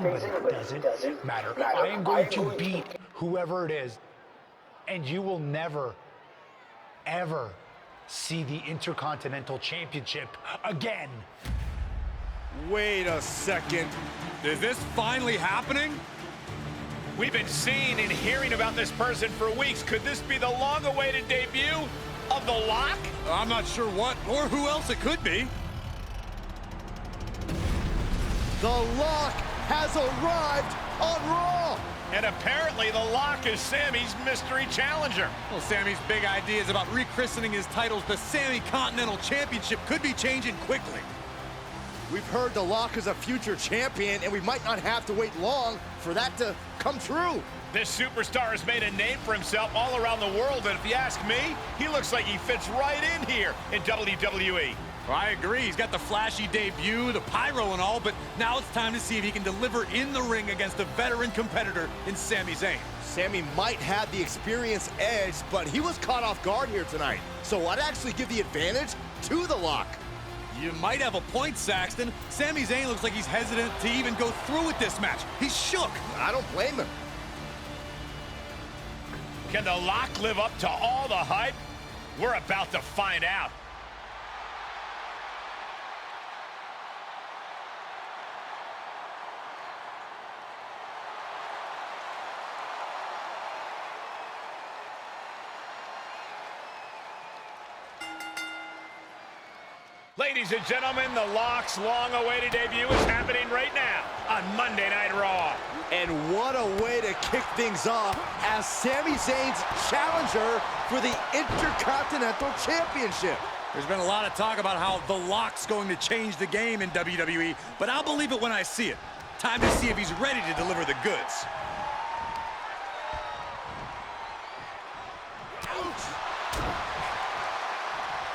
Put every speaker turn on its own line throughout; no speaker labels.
but it doesn't matter. I am going to beat whoever it is, and you will never, ever see the Intercontinental Championship again.
Wait a second. Is this finally happening?
We've been seeing and hearing about this person for weeks. Could this be the long-awaited debut of The Lock?
I'm not sure what or who else it could be.
The Lock has arrived on Raw.
And apparently The Lock is Sammy's mystery challenger.
Well, Sammy's big ideas about rechristening his titles the Sammy Continental Championship could be changing quickly.
We've heard The Lock is a future champion, and we might not have to wait long for that to come true.
This superstar has made a name for himself all around the world, and if you ask me, he looks like he fits right in here in WWE.
Well, I agree. He's got the flashy debut, the pyro and all, but now it's time to see if he can deliver in the ring against a veteran competitor in Sami Zayn.
Sami might have the experience edge, but he was caught off guard here tonight. So I'd actually give the advantage to The Lock.
You might have a point, Saxton. Sami Zayn looks like he's hesitant to even go through with this match. He's shook.
I don't blame him.
Can The Lock live up to all the hype? We're about to find out. Ladies and gentlemen, The Lock's long-awaited debut is happening right now on Monday Night Raw.
And what a way to kick things off as Sami Zayn's challenger for the Intercontinental Championship.
There's been a lot of talk about how The Lock's going to change the game in WWE, but I'll believe it when I see it. Time to see if he's ready to deliver the goods.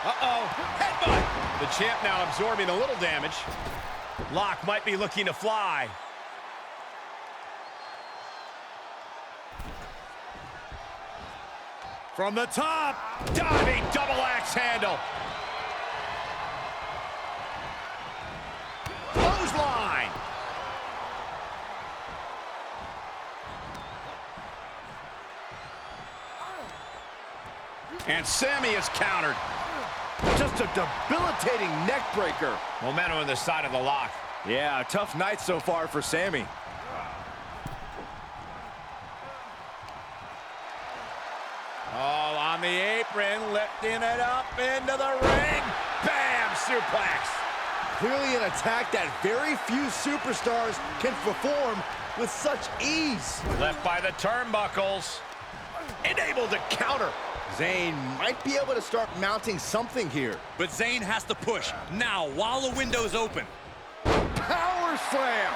Uh-oh, headbutt! The champ now absorbing a little damage. Lock might be looking to fly.
From the top!
Diving double axe handle. Clothesline. And Sami is countered.
Just a debilitating neck breaker.
Momentum on the side of The Lock.
Yeah, a tough night so far for Sami.
Oh, on the apron, lifting it up into the ring. Bam, suplex.
Clearly an attack that very few superstars can perform with such ease.
Left by the turnbuckles. And able to counter.
Zayn might be able to start mounting something here.
But Zayn has to push now while the window's open.
Power slam!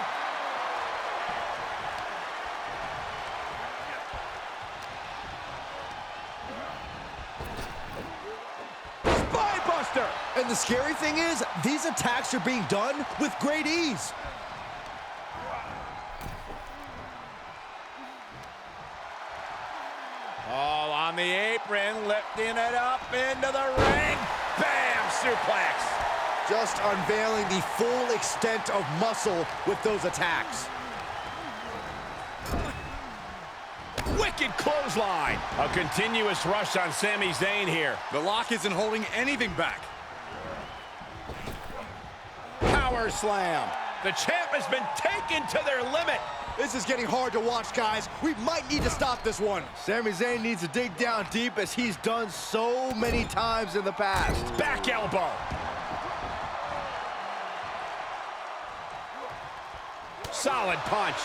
Spinebuster! And the scary thing is, these attacks are being done with great ease.
Oh, on the apron, lifting it up into the ring. Bam, suplex.
Just unveiling the full extent of muscle with those attacks.
Wicked clothesline. A continuous rush on Sami Zayn here.
The Lock isn't holding anything back.
Power slam. The champ has been taken to their limit.
This is getting hard to watch, guys. We might need to stop this one. Sami Zayn needs to dig down deep as he's done so many times in the past.
Back elbow. Solid punch.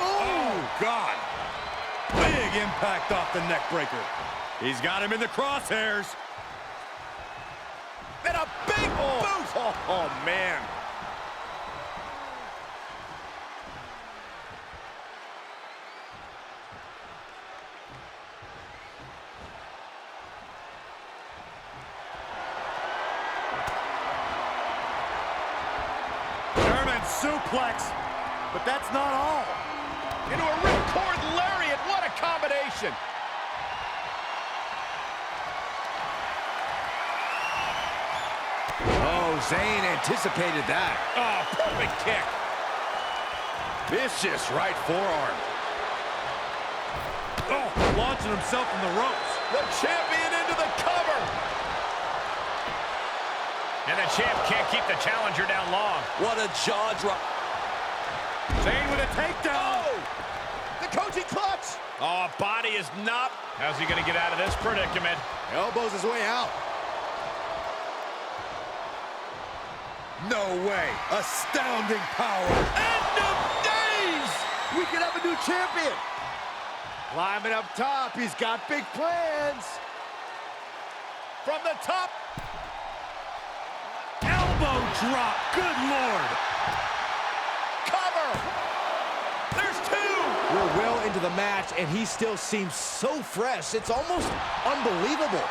Oh, God. Big impact off the neck breaker. He's got him in the crosshairs.
And a big boot.
Oh, man. German suplex, but that's not all.
Into a ripcord lariat. What a combination.
Oh, Zayn anticipated that.
Oh, perfect kick.
Vicious right forearm.
Oh, launching himself from the ropes.
The champion into the cover. And the champ can't keep the challenger down long.
What a jaw drop. Zayn with a takedown.
Oh!
The coaching clutch.
Oh, body is not. How's he going to get out of this predicament?
Elbows his way out.
No way. Astounding power.
End of days! We could have a new champion. Climbing up top, he's got big plans.
From the top.
Elbow drop. Good Lord.
Cover. There's two.
We're well into the match, and he still seems so fresh. It's almost unbelievable.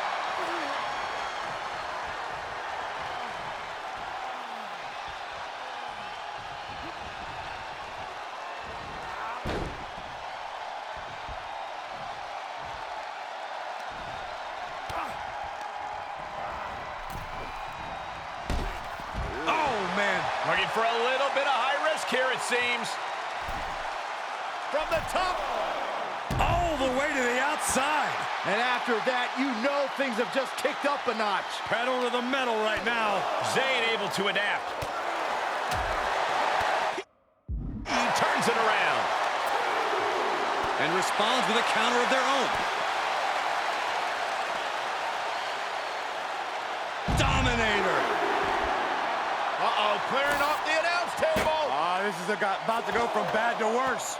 Looking for a little bit of high risk here, it seems. From the top.
All the way to the outside.
And after that, you know things have just kicked up a notch.
Pedal to the metal right now.
Zayn able to adapt. He turns it around.
And responds with a counter of their own. Dominator.
Uh-oh, clearing off the announce table.
This is about to go from bad to worse.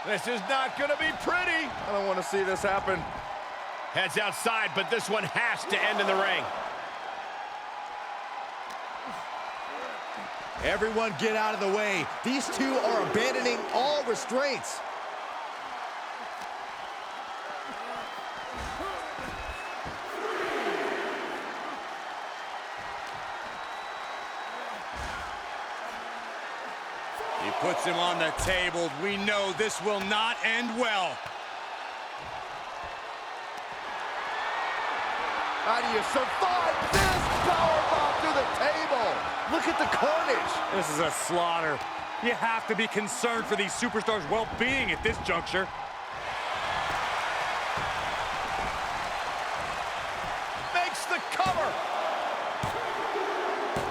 This is not going to be pretty.
I don't want to see this happen.
Heads outside, but this one has to end in the ring.
Everyone get out of the way. These two are abandoning all restraints.
He puts him on the table. We know this will not end well.
How do you survive this powerbomb through the table? Look at the carnage.
This is a slaughter. You have to be concerned for these superstars' well-being at this juncture.
Makes the cover.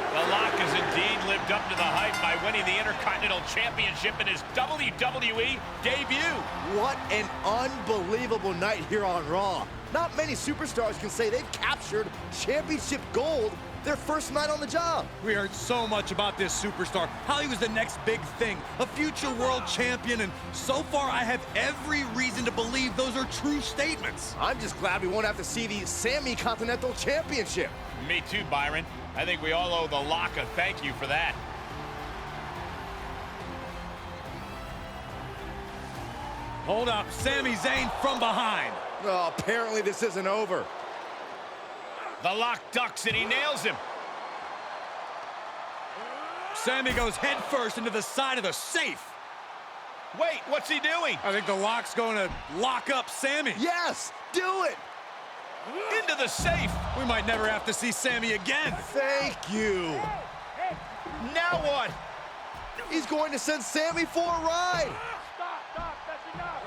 The Lock has indeed lived up to the hype by winning the Intercontinental Championship in his WWE debut.
What an unbelievable night here on Raw. Not many superstars can say they've captured championship gold their first night on the job.
We heard so much about this superstar, how he was the next big thing, a future world champion, and so far I have every reason to believe those are true statements.
I'm just glad we won't have to see the Sami Continental Championship.
Me too, Byron. I think we all owe the Lock a thank you for that.
Hold up, Sami Zayn from behind.
Oh, apparently this isn't over.
The Lock ducks and he nails him.
Sami goes head first into the side of the safe.
Wait, what's he doing?
I think the Lock's going to lock up Sami.
Yes, do it.
Into the safe.
We might never have to see Sami again.
Thank you.
Now what?
He's going to send Sami for a ride.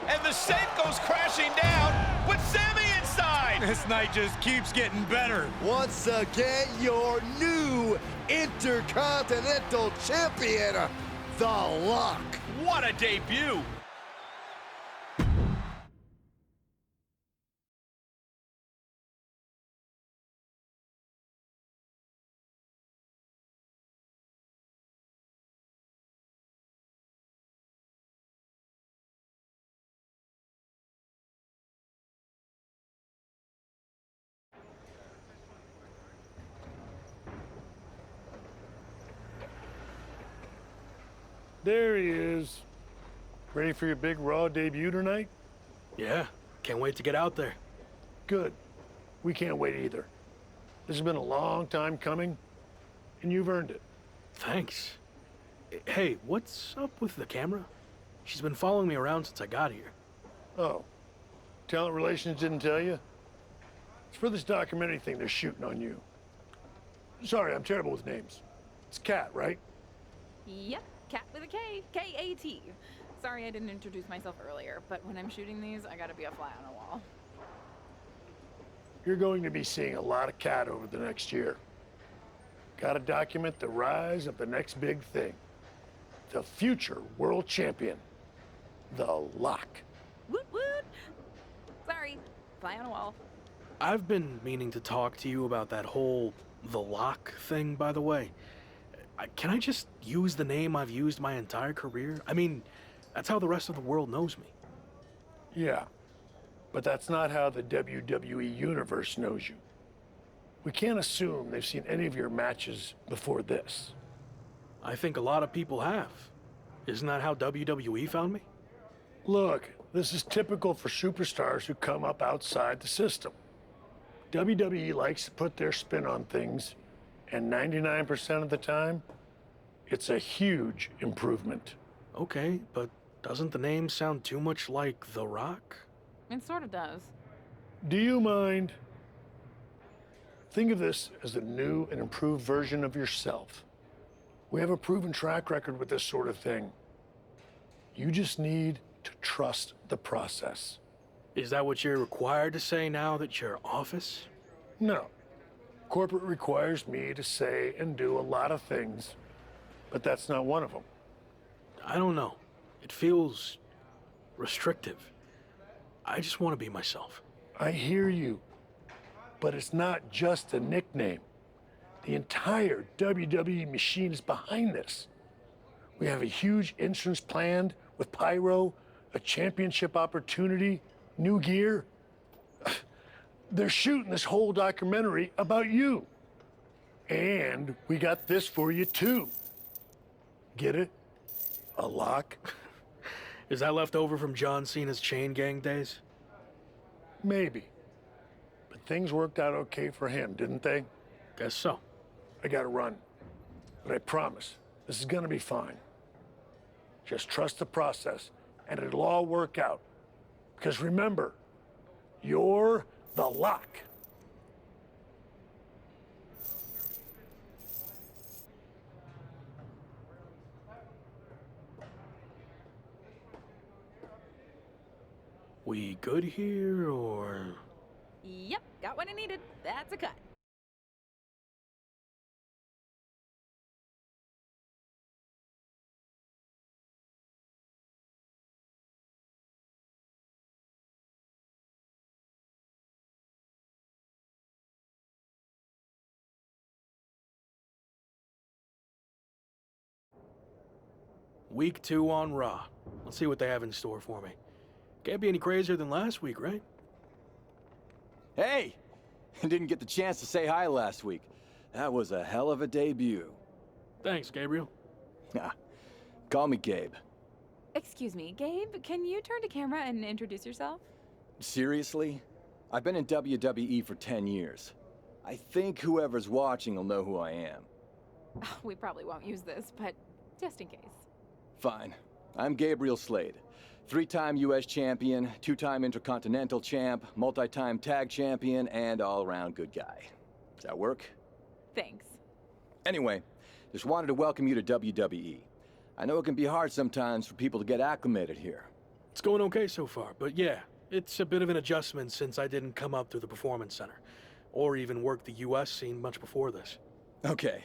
And the safe goes crashing down with Sami inside.
This night just keeps getting better.
Once again, your new Intercontinental Champion, The Lock.
What a debut.
There he is. Ready for your big Raw debut tonight?
Yeah, can't wait to get out there.
Good. We can't wait either. This has been a long time coming, and you've earned it.
Thanks. Hey, what's up with the camera? She's been following me around since I got here.
Oh, Talent Relations didn't tell you? It's for this documentary thing they're shooting on you. Sorry, I'm terrible with names. It's Kat, right?
Yep, Cat with a K, K-A-T. Sorry I didn't introduce myself earlier, but when I'm shooting these, I gotta be a fly on the wall.
You're going to be seeing a lot of Cat over the next year. Gotta document the rise of the next big thing. The future world champion, The Lock.
Woot woot! Sorry, fly on a wall.
I've been meaning to talk to you about that whole The Lock thing, by the way. Can I just use the name I've used my entire career? I mean, that's how the rest of the world knows me.
Yeah, but that's not how the WWE Universe knows you. We can't assume they've seen any of your matches before this.
I think a lot of people have. Isn't that how WWE found me?
Look, this is typical for superstars who come up outside the system. WWE likes to put their spin on things, and 99% of the time, it's a huge improvement.
Okay, but doesn't the name sound too much like The Rock?
It sort of does.
Do you mind? Think of this as a new and improved version of yourself. We have a proven track record with this sort of thing. You just need to trust the process.
Is that what you're required to say now that you're office?
No. Corporate requires me to say and do a lot of things, but that's not one of them.
I don't know. It feels restrictive. I just want to be myself.
I hear you, but it's not just a nickname. The entire WWE machine is behind this. We have a huge entrance planned with Pyro, a championship opportunity, new gear. They're shooting this whole documentary about you. And we got this for you too. Get it? A lock?
Is that left over from John Cena's Chain Gang days?
Maybe. But things worked out okay for him, didn't they?
Guess so.
I gotta run. But I promise, this is gonna be fine. Just trust the process, and it'll all work out. Because remember, you're The Lock.
We good here, or...?
Yep, got what I needed. That's a cut.
Week 2 on Raw. Let's see what they have in store for me. Can't be any crazier than last week, right?
Hey! Didn't get the chance to say hi last week. That was a hell of a debut.
Thanks, Gabriel.
Ah, call me Gabe.
Excuse me, Gabe, can you turn to camera and introduce yourself?
Seriously? I've been in WWE for 10 years. I think whoever's watching will know who I am.
We probably won't use this, but just in case.
Fine. I'm Gabriel Slade. 3-time US champion, 2-time Intercontinental champ, multi-time tag champion, and all-around good guy. Does that work?
Thanks.
Anyway, just wanted to welcome you to WWE. I know it can be hard sometimes for people to get acclimated here.
It's going okay so far, but yeah, it's a bit of an adjustment since I didn't come up through the Performance Center, or even work the US scene much before this.
Okay,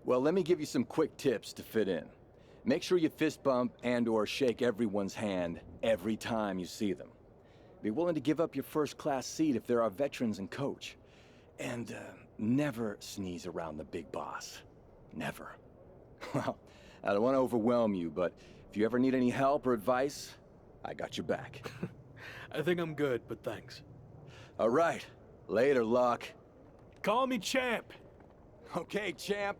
well let me give you some quick tips to fit in. Make sure you fist bump and/or shake everyone's hand every time you see them. Be willing to give up your first-class seat if there are veterans and coach. And never sneeze around the big boss. Never. Well, I don't want to overwhelm you, but if you ever need any help or advice, I got your back.
I think I'm good, but thanks.
All right. Later, Luck.
Call me Champ.
Okay, champ.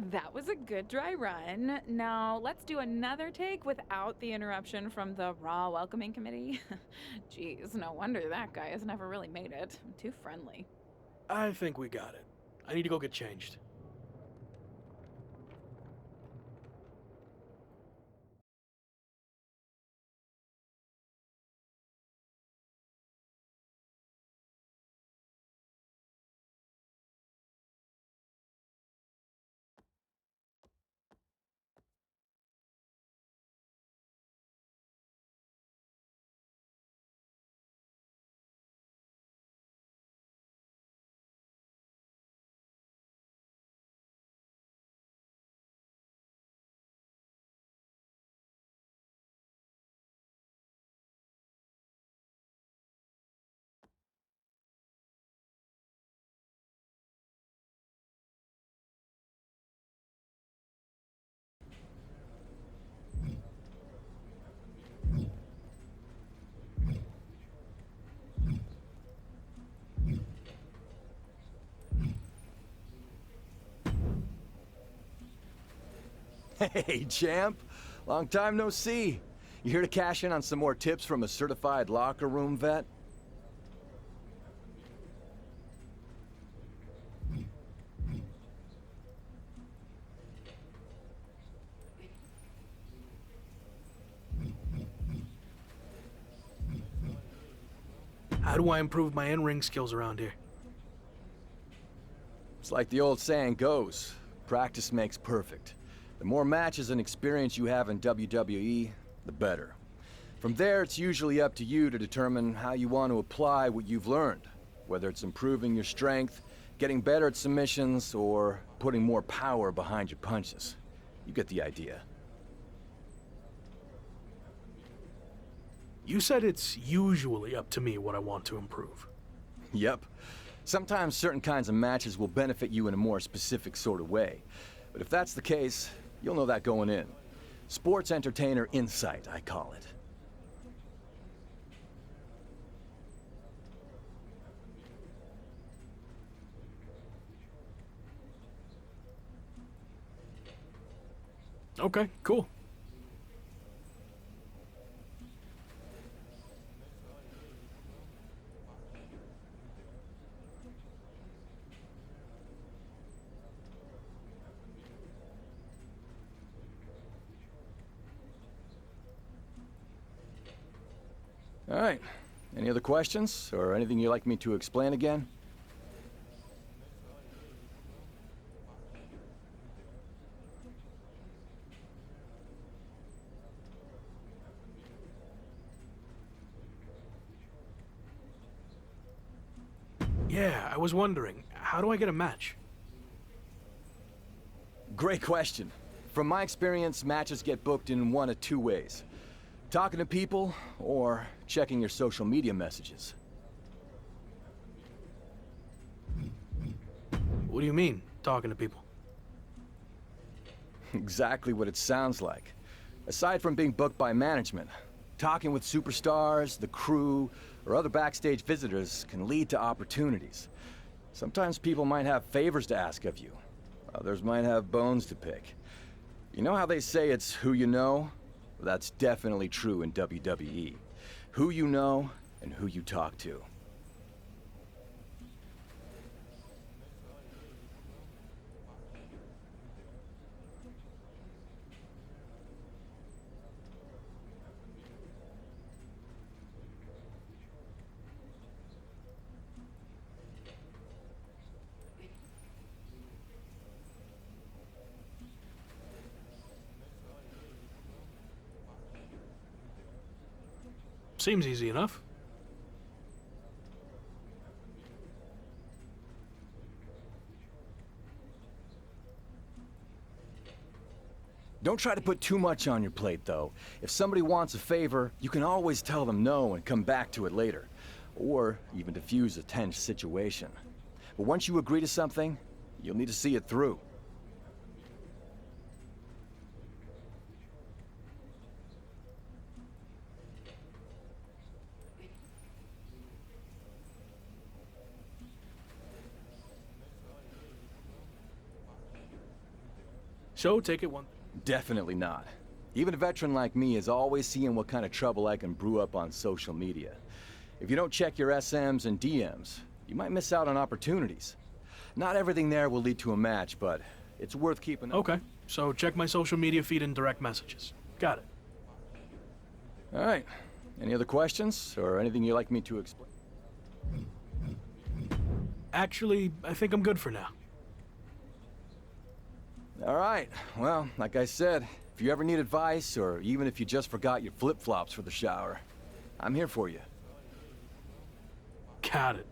That was a good dry run. Now, let's do another take without the interruption from the Raw welcoming committee. Jeez, no wonder that guy has never really made it. Too friendly.
I think we got it. I need to go get changed.
Hey, champ. Long time no see. You here to cash in on some more tips from a certified locker room vet?
How do I improve my in-ring skills around here?
It's like the old saying goes, practice makes perfect. The more matches and experience you have in WWE, the better. From there, it's usually up to you to determine how you want to apply what you've learned, whether it's improving your strength, getting better at submissions, or putting more power behind your punches. You get the idea.
You said it's usually up to me what I want to improve.
Yep. Sometimes certain kinds of matches will benefit you in a more specific sort of way. But if that's the case, you'll know that going in. Sports entertainer insight, I call it.
Okay, cool.
All right. Any other questions, or anything you'd like me to explain again?
Yeah, I was wondering, how do I get a match?
Great question. From my experience, matches get booked in one of two ways. Talking to people, or checking your social media messages.
What do you mean, talking to people?
Exactly what it sounds like. Aside from being booked by management, talking with superstars, the crew, or other backstage visitors can lead to opportunities. Sometimes people might have favors to ask of you. Others might have bones to pick. You know how they say it's who you know? Well, that's definitely true in WWE. Who you know and who you talk to.
Seems easy enough.
Don't try to put too much on your plate, though. If somebody wants a favor, you can always tell them no and come back to it later. Or even diffuse a tense situation. But once you agree to something, you'll need to see it through.
So, take it one.
Definitely not. Even a veteran like me is always seeing what kind of trouble I can brew up on social media. If you don't check your SMs and DMs, you might miss out on opportunities. Not everything there will lead to a match, but it's worth keeping up.
Okay, so check my social media feed and direct messages. Got it.
All right. Any other questions, or anything you'd like me to explain?
Actually, I think I'm good for now.
All right. Well, like I said, if you ever need advice, or even if you just forgot your flip-flops for the shower, I'm here for you.
Got it.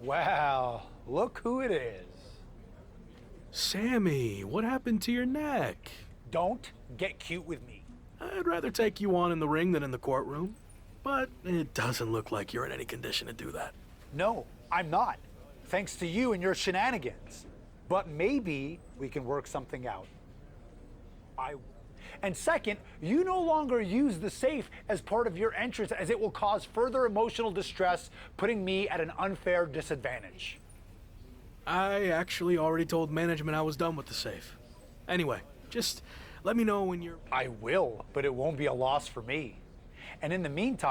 Well, look who it is.
Sammy, what happened to your neck?
Don't get cute with me.
I'd rather take you on in the ring than in the courtroom, but it doesn't look like you're in any condition to do that.
No, I'm not. Thanks to you and your shenanigans. But maybe we can work something out. And second, you no longer use the safe as part of your entrance, as it will cause further emotional distress, putting me at an unfair disadvantage.
I actually already told management I was done with the safe. Anyway, just let me know when you're...
I will, but it won't be a loss for me. And in the meantime,